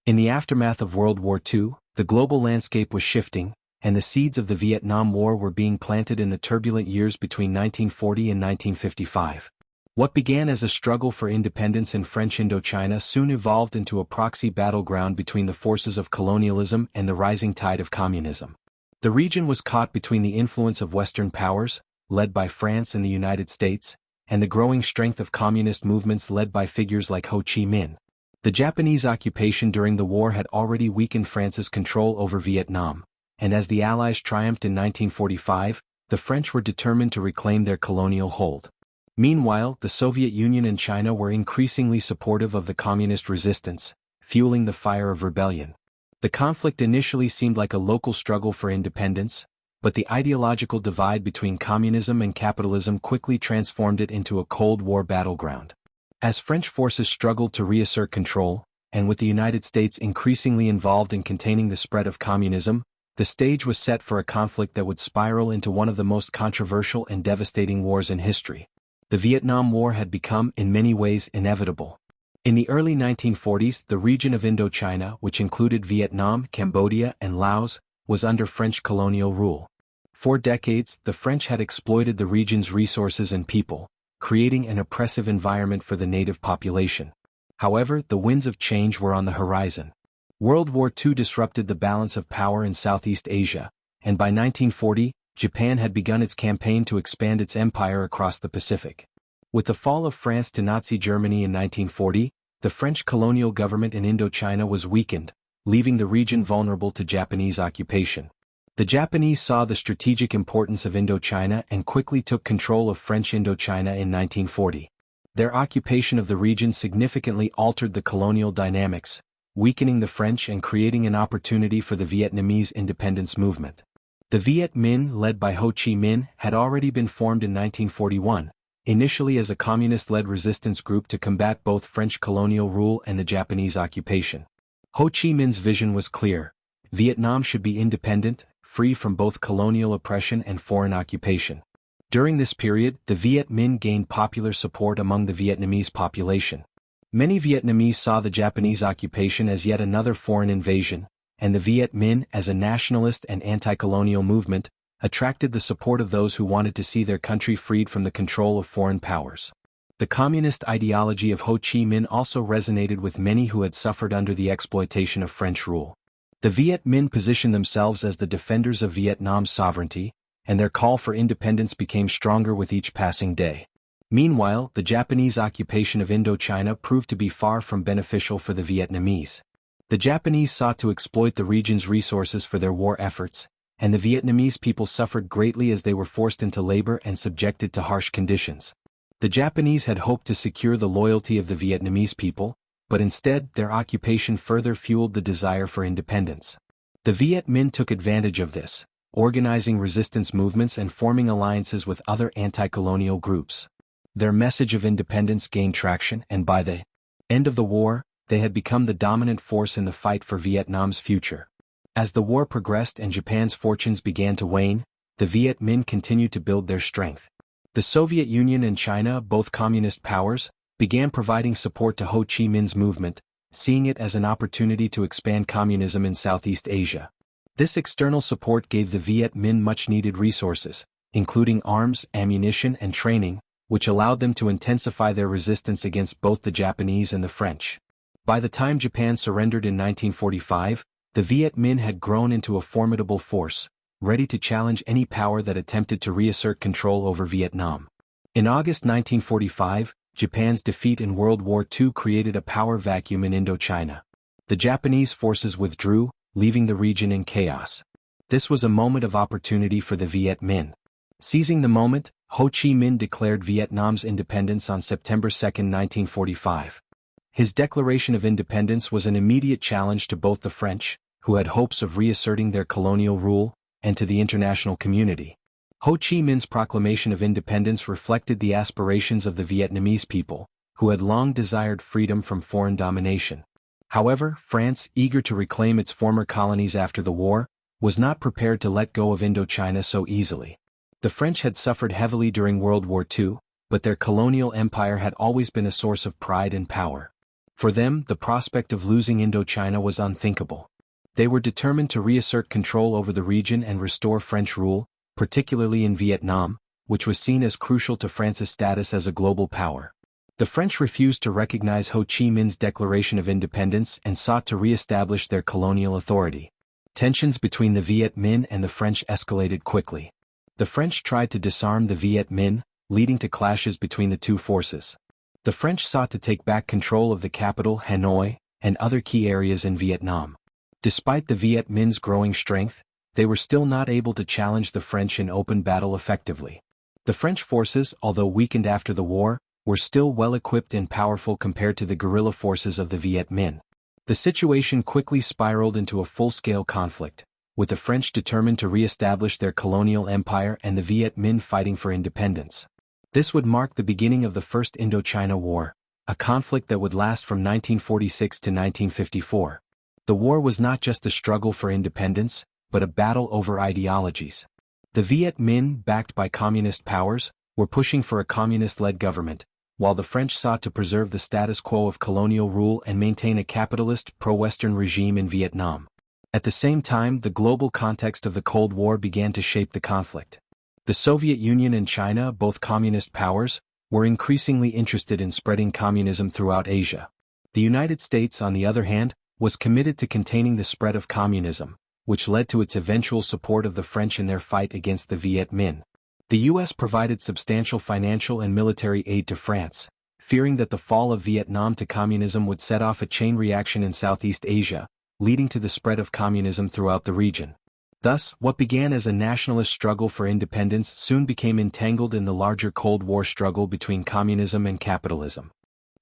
In the aftermath of World War II, the global landscape was shifting, and the seeds of the Vietnam War were being planted in the turbulent years between 1940 and 1955. What began as a struggle for independence in French Indochina soon evolved into a proxy battleground between the forces of colonialism and the rising tide of communism. The region was caught between the influence of Western powers, led by France and the United States, and the growing strength of communist movements led by figures like Ho Chi Minh. The Japanese occupation during the war had already weakened France's control over Vietnam, and as the Allies triumphed in 1945, the French were determined to reclaim their colonial hold. Meanwhile, the Soviet Union and China were increasingly supportive of the communist resistance, fueling the fire of rebellion. The conflict initially seemed like a local struggle for independence, but the ideological divide between communism and capitalism quickly transformed it into a Cold War battleground. As French forces struggled to reassert control, and with the United States increasingly involved in containing the spread of communism, the stage was set for a conflict that would spiral into one of the most controversial and devastating wars in history. The Vietnam War had become, in many ways, inevitable. In the early 1940s, the region of Indochina, which included Vietnam, Cambodia, and Laos, was under French colonial rule. For decades, the French had exploited the region's resources and people, creating an oppressive environment for the native population. However, the winds of change were on the horizon. World War II disrupted the balance of power in Southeast Asia, and by 1940, Japan had begun its campaign to expand its empire across the Pacific. With the fall of France to Nazi Germany in 1940, the French colonial government in Indochina was weakened, leaving the region vulnerable to Japanese occupation. The Japanese saw the strategic importance of Indochina and quickly took control of French Indochina in 1940. Their occupation of the region significantly altered the colonial dynamics, weakening the French and creating an opportunity for the Vietnamese independence movement. The Viet Minh, led by Ho Chi Minh, had already been formed in 1941, initially as a communist-led resistance group to combat both French colonial rule and the Japanese occupation. Ho Chi Minh's vision was clear: Vietnam should be independent, free from both colonial oppression and foreign occupation. During this period, the Viet Minh gained popular support among the Vietnamese population. Many Vietnamese saw the Japanese occupation as yet another foreign invasion, and the Viet Minh, as a nationalist and anti-colonial movement, attracted the support of those who wanted to see their country freed from the control of foreign powers. The communist ideology of Ho Chi Minh also resonated with many who had suffered under the exploitation of French rule. The Viet Minh positioned themselves as the defenders of Vietnam's sovereignty, and their call for independence became stronger with each passing day. Meanwhile, the Japanese occupation of Indochina proved to be far from beneficial for the Vietnamese. The Japanese sought to exploit the region's resources for their war efforts, and the Vietnamese people suffered greatly as they were forced into labor and subjected to harsh conditions. The Japanese had hoped to secure the loyalty of the Vietnamese people, but instead their occupation further fueled the desire for independence. The Viet Minh took advantage of this, organizing resistance movements and forming alliances with other anti-colonial groups. Their message of independence gained traction, and by the end of the war, they had become the dominant force in the fight for Vietnam's future. As the war progressed and Japan's fortunes began to wane, the Viet Minh continued to build their strength. The Soviet Union and China, both communist powers, began providing support to Ho Chi Minh's movement, seeing it as an opportunity to expand communism in Southeast Asia. This external support gave the Viet Minh much-needed resources, including arms, ammunition, and training, which allowed them to intensify their resistance against both the Japanese and the French. By the time Japan surrendered in 1945, the Viet Minh had grown into a formidable force, ready to challenge any power that attempted to reassert control over Vietnam. In August 1945, Japan's defeat in World War II created a power vacuum in Indochina. The Japanese forces withdrew, leaving the region in chaos. This was a moment of opportunity for the Viet Minh. Seizing the moment, Ho Chi Minh declared Vietnam's independence on September 2, 1945. His declaration of independence was an immediate challenge to both the French, who had hopes of reasserting their colonial rule, and to the international community. Ho Chi Minh's proclamation of independence reflected the aspirations of the Vietnamese people, who had long desired freedom from foreign domination. However, France, eager to reclaim its former colonies after the war, was not prepared to let go of Indochina so easily. The French had suffered heavily during World War II, but their colonial empire had always been a source of pride and power. For them, the prospect of losing Indochina was unthinkable. They were determined to reassert control over the region and restore French rule, particularly in Vietnam, which was seen as crucial to France's status as a global power. The French refused to recognize Ho Chi Minh's declaration of independence and sought to re-establish their colonial authority. Tensions between the Viet Minh and the French escalated quickly. The French tried to disarm the Viet Minh, leading to clashes between the two forces. The French sought to take back control of the capital, Hanoi, and other key areas in Vietnam. Despite the Viet Minh's growing strength, they were still not able to challenge the French in open battle effectively. The French forces, although weakened after the war, were still well-equipped and powerful compared to the guerrilla forces of the Viet Minh. The situation quickly spiraled into a full-scale conflict, with the French determined to re-establish their colonial empire and the Viet Minh fighting for independence. This would mark the beginning of the First Indochina War, a conflict that would last from 1946 to 1954. The war was not just a struggle for independence, but a battle over ideologies. The Viet Minh, backed by communist powers, were pushing for a communist-led government, while the French sought to preserve the status quo of colonial rule and maintain a capitalist, pro-Western regime in Vietnam. At the same time, the global context of the Cold War began to shape the conflict. The Soviet Union and China, both communist powers, were increasingly interested in spreading communism throughout Asia. The United States, on the other hand, was committed to containing the spread of communism, which led to its eventual support of the French in their fight against the Viet Minh. The U.S. provided substantial financial and military aid to France, fearing that the fall of Vietnam to communism would set off a chain reaction in Southeast Asia, leading to the spread of communism throughout the region. Thus, what began as a nationalist struggle for independence soon became entangled in the larger Cold War struggle between communism and capitalism.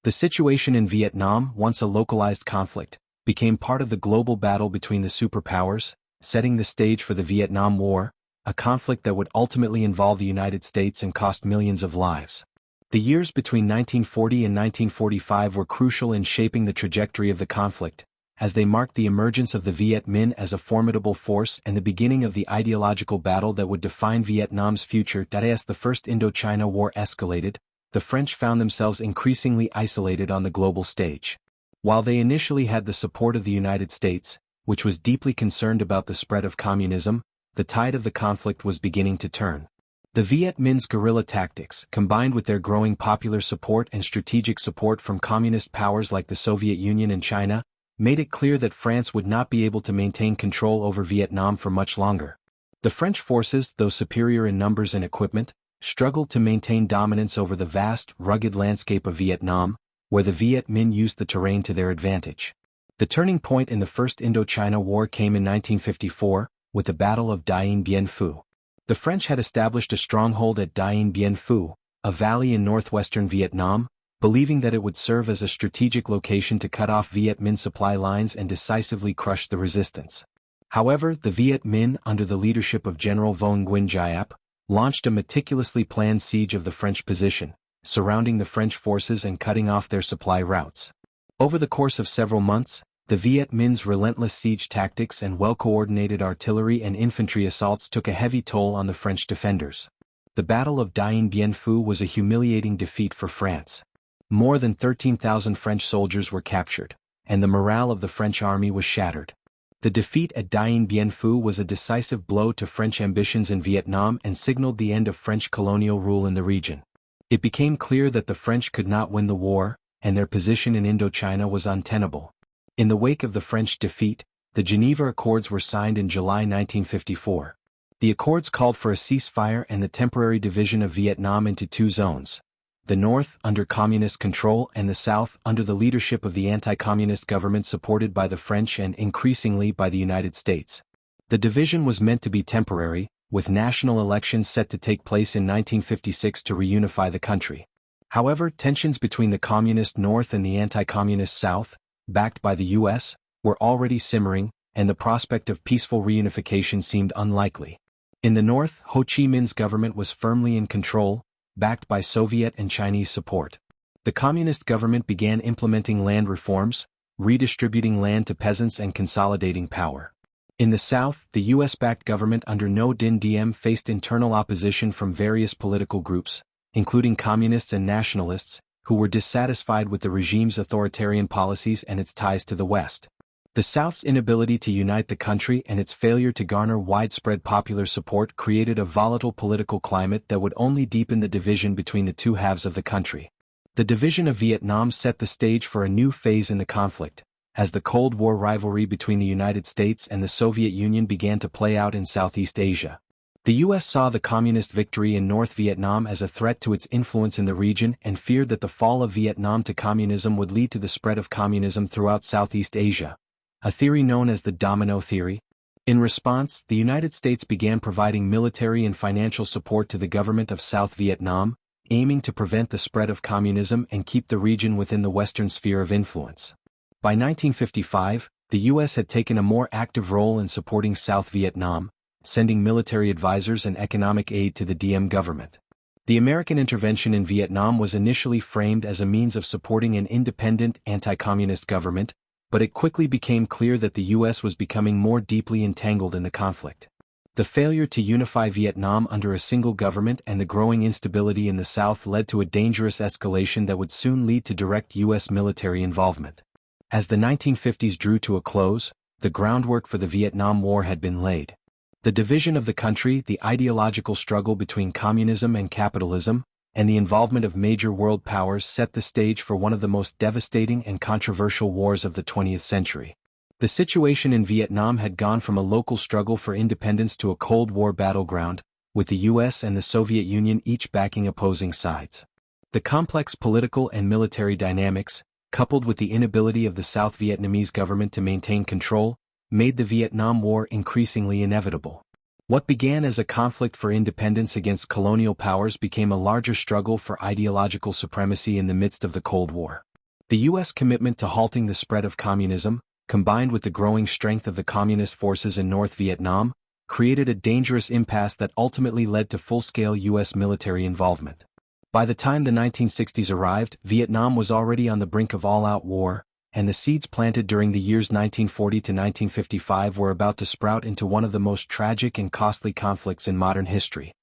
The situation in Vietnam, once a localized conflict, became part of the global battle between the superpowers, setting the stage for the Vietnam War, a conflict that would ultimately involve the United States and cost millions of lives. The years between 1940 and 1945 were crucial in shaping the trajectory of the conflict, as they marked the emergence of the Viet Minh as a formidable force and the beginning of the ideological battle that would define Vietnam's future. As the First Indochina War escalated, the French found themselves increasingly isolated on the global stage. While they initially had the support of the United States, which was deeply concerned about the spread of communism, the tide of the conflict was beginning to turn. The Viet Minh's guerrilla tactics, combined with their growing popular support and strategic support from communist powers like the Soviet Union and China, made it clear that France would not be able to maintain control over Vietnam for much longer. The French forces, though superior in numbers and equipment, struggled to maintain dominance over the vast, rugged landscape of Vietnam, where the Viet Minh used the terrain to their advantage. The turning point in the First Indochina War came in 1954, with the Battle of Dien Bien Phu. The French had established a stronghold at Dien Bien Phu, a valley in northwestern Vietnam, believing that it would serve as a strategic location to cut off Viet Minh supply lines and decisively crush the resistance. However, the Viet Minh, under the leadership of General Von Nguyen Giap, launched a meticulously planned siege of the French position, surrounding the French forces and cutting off their supply routes. Over the course of several months, the Viet Minh's relentless siege tactics and well-coordinated artillery and infantry assaults took a heavy toll on the French defenders. The Battle of Dien Bien Phu was a humiliating defeat for France. More than 13,000 French soldiers were captured, and the morale of the French army was shattered. The defeat at Dien Bien Phu was a decisive blow to French ambitions in Vietnam and signaled the end of French colonial rule in the region. It became clear that the French could not win the war, and their position in Indochina was untenable. In the wake of the French defeat, the Geneva Accords were signed in July 1954. The accords called for a ceasefire and the temporary division of Vietnam into two zones: the north under communist control and the south under the leadership of the anti-communist government supported by the French and increasingly by the United States. The division was meant to be temporary, with national elections set to take place in 1956 to reunify the country. However, tensions between the communist north and the anti-communist south, backed by the U.S., were already simmering, and the prospect of peaceful reunification seemed unlikely. In the north, Ho Chi Minh's government was firmly in control, backed by Soviet and Chinese support. The communist government began implementing land reforms, redistributing land to peasants and consolidating power. In the south, the U.S.-backed government under Ngo Dinh Diem faced internal opposition from various political groups, including communists and nationalists, who were dissatisfied with the regime's authoritarian policies and its ties to the West. The South's inability to unite the country and its failure to garner widespread popular support created a volatile political climate that would only deepen the division between the two halves of the country. The division of Vietnam set the stage for a new phase in the conflict, as the Cold War rivalry between the United States and the Soviet Union began to play out in Southeast Asia. The U.S. saw the communist victory in North Vietnam as a threat to its influence in the region and feared that the fall of Vietnam to communism would lead to the spread of communism throughout Southeast Asia, a theory known as the domino theory. In response, the United States began providing military and financial support to the government of South Vietnam, aiming to prevent the spread of communism and keep the region within the Western sphere of influence. By 1955, the U.S. had taken a more active role in supporting South Vietnam, sending military advisors and economic aid to the Diem government. The American intervention in Vietnam was initially framed as a means of supporting an independent, anti-communist government, but it quickly became clear that the U.S. was becoming more deeply entangled in the conflict. The failure to unify Vietnam under a single government and the growing instability in the South led to a dangerous escalation that would soon lead to direct U.S. military involvement. As the 1950s drew to a close, the groundwork for the Vietnam War had been laid. The division of the country, the ideological struggle between communism and capitalism, and the involvement of major world powers set the stage for one of the most devastating and controversial wars of the 20th century. The situation in Vietnam had gone from a local struggle for independence to a Cold War battleground, with the US and the Soviet Union each backing opposing sides. The complex political and military dynamics, coupled with the inability of the South Vietnamese government to maintain control, made the Vietnam War increasingly inevitable. What began as a conflict for independence against colonial powers became a larger struggle for ideological supremacy in the midst of the Cold War. The U.S. commitment to halting the spread of communism, combined with the growing strength of the communist forces in North Vietnam, created a dangerous impasse that ultimately led to full-scale U.S. military involvement. By the time the 1960s arrived, Vietnam was already on the brink of all-out war, and the seeds planted during the years 1940 to 1955 were about to sprout into one of the most tragic and costly conflicts in modern history.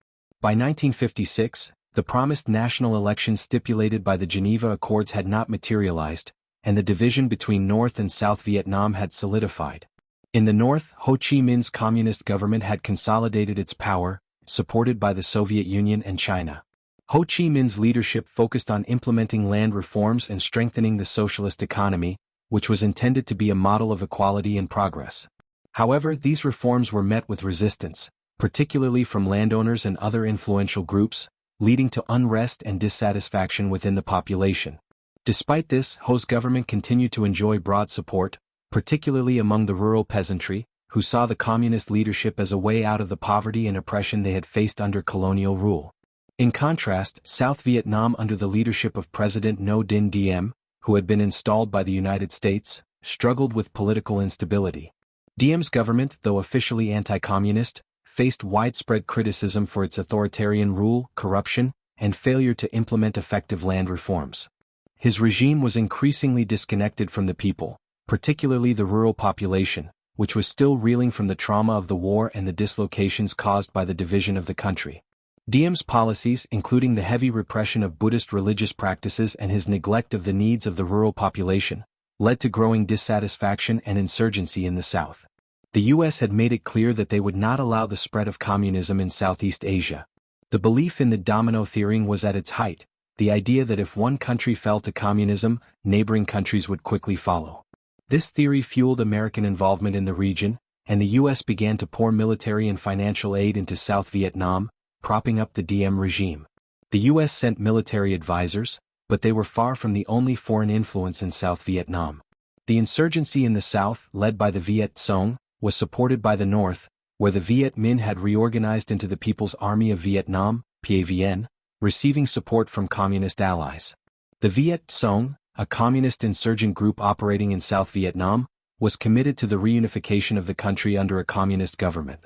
By 1956, the promised national elections stipulated by the Geneva Accords had not materialized, and the division between North and South Vietnam had solidified. In the North, Ho Chi Minh's communist government had consolidated its power, supported by the Soviet Union and China. Ho Chi Minh's leadership focused on implementing land reforms and strengthening the socialist economy, which was intended to be a model of equality and progress. However, these reforms were met with resistance, particularly from landowners and other influential groups, leading to unrest and dissatisfaction within the population. Despite this, Ho's government continued to enjoy broad support, particularly among the rural peasantry, who saw the communist leadership as a way out of the poverty and oppression they had faced under colonial rule. In contrast, South Vietnam under the leadership of President Ngo Dinh Diem, who had been installed by the United States, struggled with political instability. Diem's government, though officially anti-communist, faced widespread criticism for its authoritarian rule, corruption, and failure to implement effective land reforms. His regime was increasingly disconnected from the people, particularly the rural population, which was still reeling from the trauma of the war and the dislocations caused by the division of the country. Diem's policies, including the heavy repression of Buddhist religious practices and his neglect of the needs of the rural population, led to growing dissatisfaction and insurgency in the South. The U.S. had made it clear that they would not allow the spread of communism in Southeast Asia. The belief in the domino theory was at its height, the idea that if one country fell to communism, neighboring countries would quickly follow. This theory fueled American involvement in the region, and the U.S. began to pour military and financial aid into South Vietnam, propping up the Diem regime. The U.S. sent military advisors, but they were far from the only foreign influence in South Vietnam. The insurgency in the South, led by the Viet Cong, was supported by the North, where the Viet Minh had reorganized into the People's Army of Vietnam, PAVN, receiving support from communist allies. The Viet Cong, a communist insurgent group operating in South Vietnam, was committed to the reunification of the country under a communist government.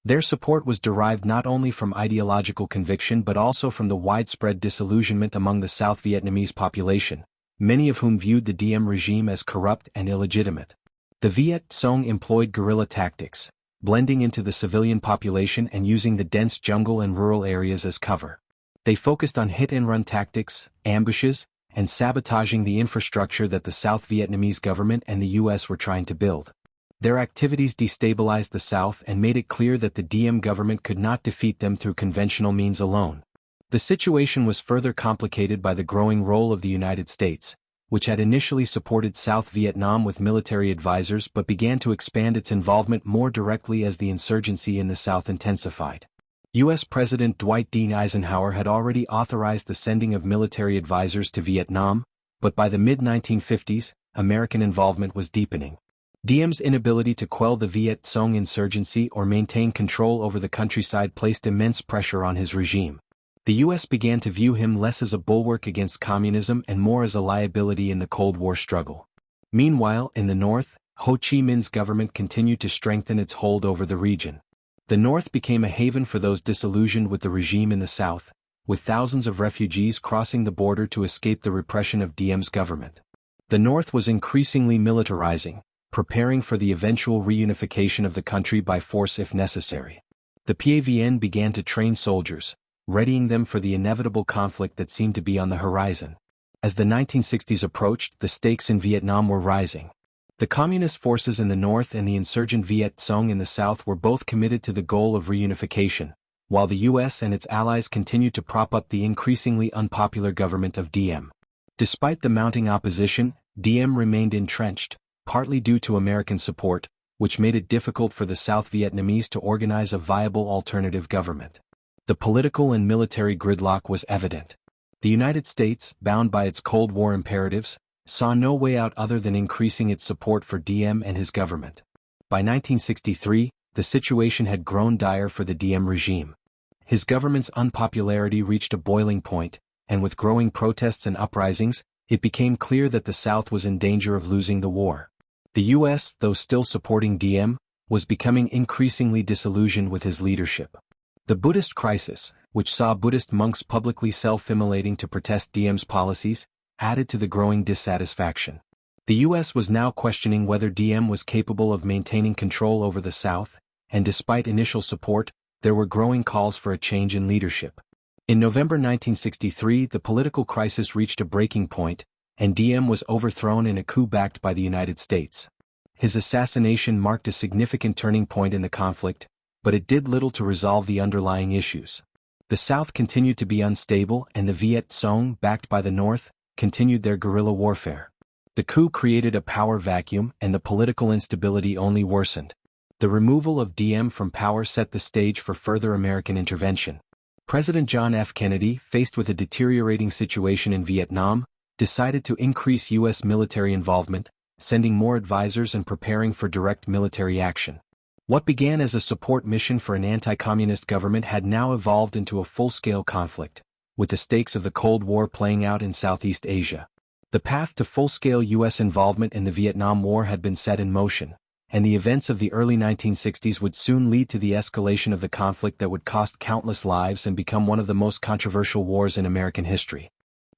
Their support was derived not only from ideological conviction but also from the widespread disillusionment among the South Vietnamese population, many of whom viewed the Diem regime as corrupt and illegitimate. The Viet Cong employed guerrilla tactics, blending into the civilian population and using the dense jungle and rural areas as cover. They focused on hit-and-run tactics, ambushes, and sabotaging the infrastructure that the South Vietnamese government and the U.S. were trying to build. Their activities destabilized the South and made it clear that the Diem government could not defeat them through conventional means alone. The situation was further complicated by the growing role of the United States, which had initially supported South Vietnam with military advisors but began to expand its involvement more directly as the insurgency in the South intensified. U.S. President Dwight D. Eisenhower had already authorized the sending of military advisors to Vietnam, but by the mid-1950s, American involvement was deepening. Diem's inability to quell the Viet Cong insurgency or maintain control over the countryside placed immense pressure on his regime. The U.S. began to view him less as a bulwark against communism and more as a liability in the Cold War struggle. Meanwhile, in the North, Ho Chi Minh's government continued to strengthen its hold over the region. The North became a haven for those disillusioned with the regime in the South, with thousands of refugees crossing the border to escape the repression of Diem's government. The North was increasingly militarizing, preparing for the eventual reunification of the country by force if necessary. The PAVN began to train soldiers, readying them for the inevitable conflict that seemed to be on the horizon. As the 1960s approached, the stakes in Vietnam were rising. The communist forces in the north and the insurgent Viet Cong in the south were both committed to the goal of reunification, while the U.S. and its allies continued to prop up the increasingly unpopular government of Diem. Despite the mounting opposition, Diem remained entrenched, partly due to American support, which made it difficult for the South Vietnamese to organize a viable alternative government. The political and military gridlock was evident. The United States, bound by its Cold War imperatives, saw no way out other than increasing its support for Diem and his government. By 1963, the situation had grown dire for the Diem regime. His government's unpopularity reached a boiling point, and with growing protests and uprisings, it became clear that the South was in danger of losing the war. The U.S., though still supporting Diem, was becoming increasingly disillusioned with his leadership. The Buddhist crisis, which saw Buddhist monks publicly self-immolating to protest Diem's policies, added to the growing dissatisfaction. The U.S. was now questioning whether Diem was capable of maintaining control over the South, and despite initial support, there were growing calls for a change in leadership. In November 1963, the political crisis reached a breaking point, and Diem was overthrown in a coup backed by the United States. His assassination marked a significant turning point in the conflict, but it did little to resolve the underlying issues. The South continued to be unstable and the Viet Cong, backed by the North, continued their guerrilla warfare. The coup created a power vacuum and the political instability only worsened. The removal of Diem from power set the stage for further American intervention. President John F. Kennedy, faced with a deteriorating situation in Vietnam, decided to increase U.S. military involvement, sending more advisors and preparing for direct military action. What began as a support mission for an anti-communist government had now evolved into a full-scale conflict, with the stakes of the Cold War playing out in Southeast Asia. The path to full-scale U.S. involvement in the Vietnam War had been set in motion, and the events of the early 1960s would soon lead to the escalation of the conflict that would cost countless lives and become one of the most controversial wars in American history.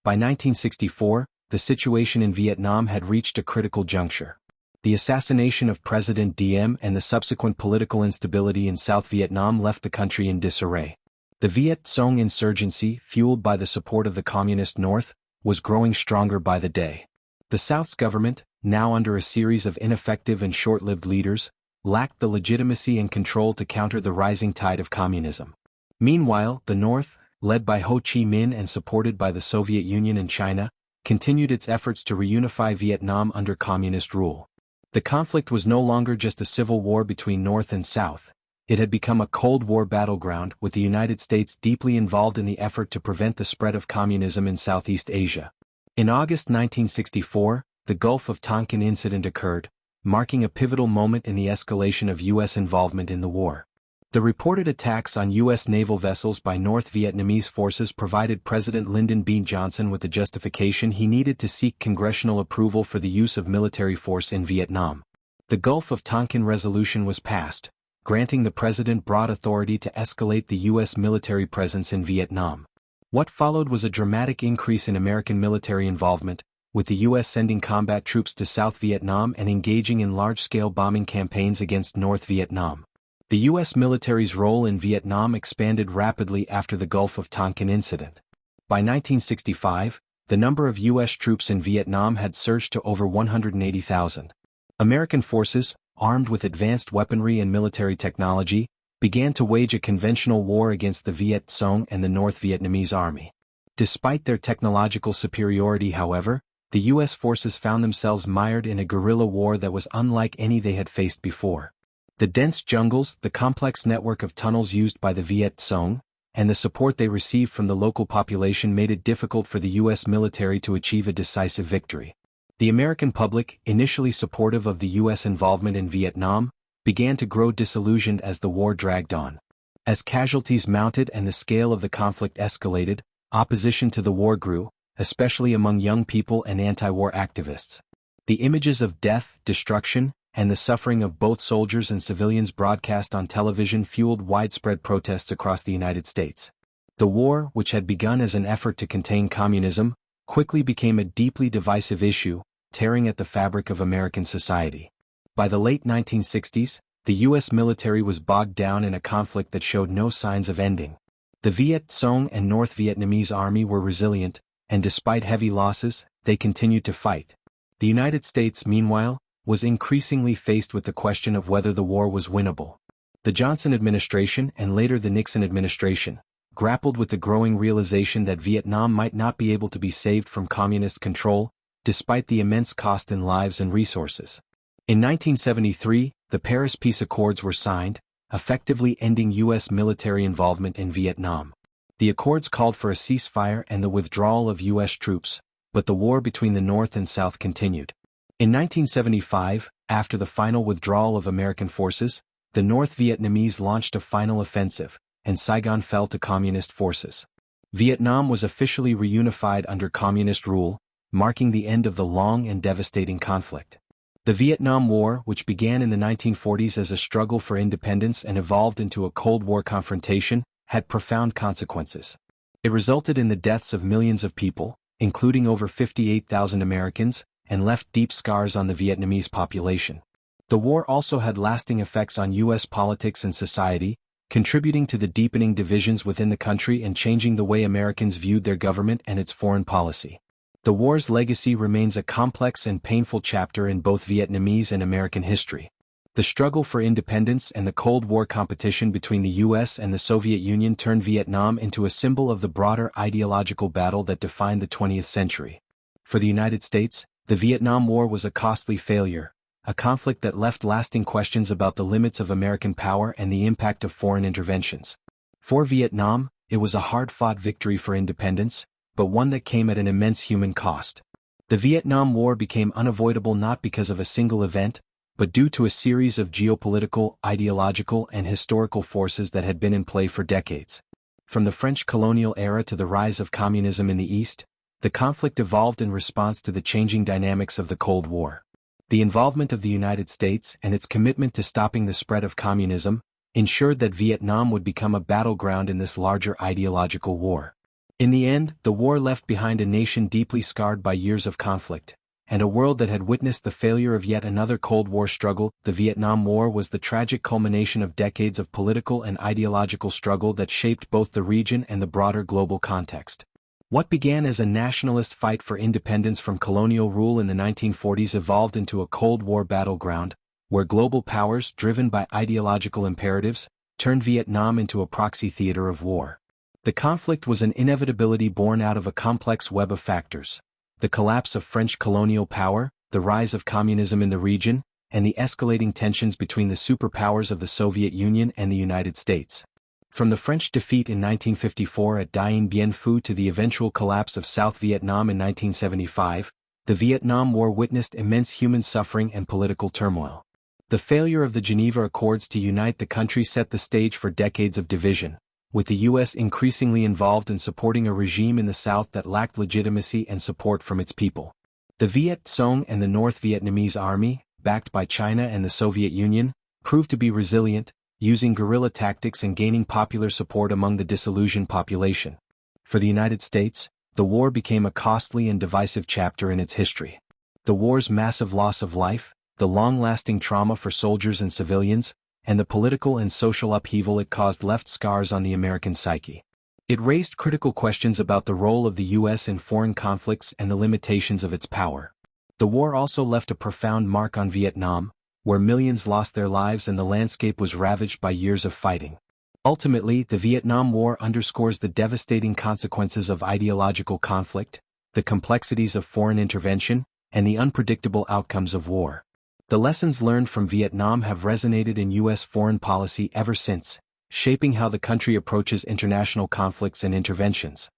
By 1964, the situation in Vietnam had reached a critical juncture. The assassination of President Diem and the subsequent political instability in South Vietnam left the country in disarray. The Viet Cong insurgency, fueled by the support of the Communist North, was growing stronger by the day. The South's government, now under a series of ineffective and short-lived leaders, lacked the legitimacy and control to counter the rising tide of communism. Meanwhile, the North, led by Ho Chi Minh and supported by the Soviet Union and China, continued its efforts to reunify Vietnam under communist rule. The conflict was no longer just a civil war between North and South. It had become a Cold War battleground, with the United States deeply involved in the effort to prevent the spread of communism in Southeast Asia. In August 1964, the Gulf of Tonkin incident occurred, marking a pivotal moment in the escalation of U.S. involvement in the war. The reported attacks on U.S. naval vessels by North Vietnamese forces provided President Lyndon B. Johnson with the justification he needed to seek congressional approval for the use of military force in Vietnam. The Gulf of Tonkin Resolution was passed, granting the president broad authority to escalate the U.S. military presence in Vietnam. What followed was a dramatic increase in American military involvement, with the U.S. sending combat troops to South Vietnam and engaging in large-scale bombing campaigns against North Vietnam. The U.S. military's role in Vietnam expanded rapidly after the Gulf of Tonkin incident. By 1965, the number of U.S. troops in Vietnam had surged to over 180,000. American forces, armed with advanced weaponry and military technology, began to wage a conventional war against the Viet Cong and the North Vietnamese Army. Despite their technological superiority, however, the U.S. forces found themselves mired in a guerrilla war that was unlike any they had faced before. The dense jungles, the complex network of tunnels used by the Viet Cong, and the support they received from the local population made it difficult for the U.S. military to achieve a decisive victory. The American public, initially supportive of the U.S. involvement in Vietnam, began to grow disillusioned as the war dragged on. As casualties mounted and the scale of the conflict escalated, opposition to the war grew, especially among young people and anti-war activists. The images of death, destruction, and the suffering of both soldiers and civilians broadcast on television fueled widespread protests across the United States. The war, which had begun as an effort to contain communism, quickly became a deeply divisive issue, tearing at the fabric of American society. By the late 1960s, the U.S. military was bogged down in a conflict that showed no signs of ending. The Viet Cong and North Vietnamese Army were resilient, and despite heavy losses, they continued to fight. The United States, meanwhile, was increasingly faced with the question of whether the war was winnable. The Johnson administration and later the Nixon administration grappled with the growing realization that Vietnam might not be able to be saved from communist control, despite the immense cost in lives and resources. In 1973, the Paris Peace Accords were signed, effectively ending U.S. military involvement in Vietnam. The accords called for a ceasefire and the withdrawal of U.S. troops, but the war between the North and South continued. In 1975, after the final withdrawal of American forces, the North Vietnamese launched a final offensive, and Saigon fell to communist forces. Vietnam was officially reunified under communist rule, marking the end of the long and devastating conflict. The Vietnam War, which began in the 1940s as a struggle for independence and evolved into a Cold War confrontation, had profound consequences. It resulted in the deaths of millions of people, including over 58,000 Americans, and left deep scars on the Vietnamese population. The war also had lasting effects on U.S. politics and society, contributing to the deepening divisions within the country and changing the way Americans viewed their government and its foreign policy. The war's legacy remains a complex and painful chapter in both Vietnamese and American history. The struggle for independence and the Cold War competition between the U.S. and the Soviet Union turned Vietnam into a symbol of the broader ideological battle that defined the 20th century. For the United States, the Vietnam War was a costly failure, a conflict that left lasting questions about the limits of American power and the impact of foreign interventions. For Vietnam, it was a hard-fought victory for independence, but one that came at an immense human cost. The Vietnam War became unavoidable not because of a single event, but due to a series of geopolitical, ideological, and historical forces that had been in play for decades. From the French colonial era to the rise of communism in the East, the conflict evolved in response to the changing dynamics of the Cold War. The involvement of the United States and its commitment to stopping the spread of communism ensured that Vietnam would become a battleground in this larger ideological war. In the end, the war left behind a nation deeply scarred by years of conflict, and a world that had witnessed the failure of yet another Cold War struggle. The Vietnam War was the tragic culmination of decades of political and ideological struggle that shaped both the region and the broader global context. What began as a nationalist fight for independence from colonial rule in the 1940s evolved into a Cold War battleground, where global powers, driven by ideological imperatives, turned Vietnam into a proxy theater of war. The conflict was an inevitability born out of a complex web of factors: the collapse of French colonial power, the rise of communism in the region, and the escalating tensions between the superpowers of the Soviet Union and the United States. From the French defeat in 1954 at Dien Bien Phu to the eventual collapse of South Vietnam in 1975, the Vietnam War witnessed immense human suffering and political turmoil. The failure of the Geneva Accords to unite the country set the stage for decades of division, with the U.S. increasingly involved in supporting a regime in the South that lacked legitimacy and support from its people. The Viet Cong and the North Vietnamese Army, backed by China and the Soviet Union, proved to be resilient, using guerrilla tactics and gaining popular support among the disillusioned population. For the United States, the war became a costly and divisive chapter in its history. The war's massive loss of life, the long-lasting trauma for soldiers and civilians, and the political and social upheaval it caused left scars on the American psyche. It raised critical questions about the role of the U.S. in foreign conflicts and the limitations of its power. The war also left a profound mark on Vietnam, where millions lost their lives and the landscape was ravaged by years of fighting. Ultimately, the Vietnam War underscores the devastating consequences of ideological conflict, the complexities of foreign intervention, and the unpredictable outcomes of war. The lessons learned from Vietnam have resonated in U.S. foreign policy ever since, shaping how the country approaches international conflicts and interventions.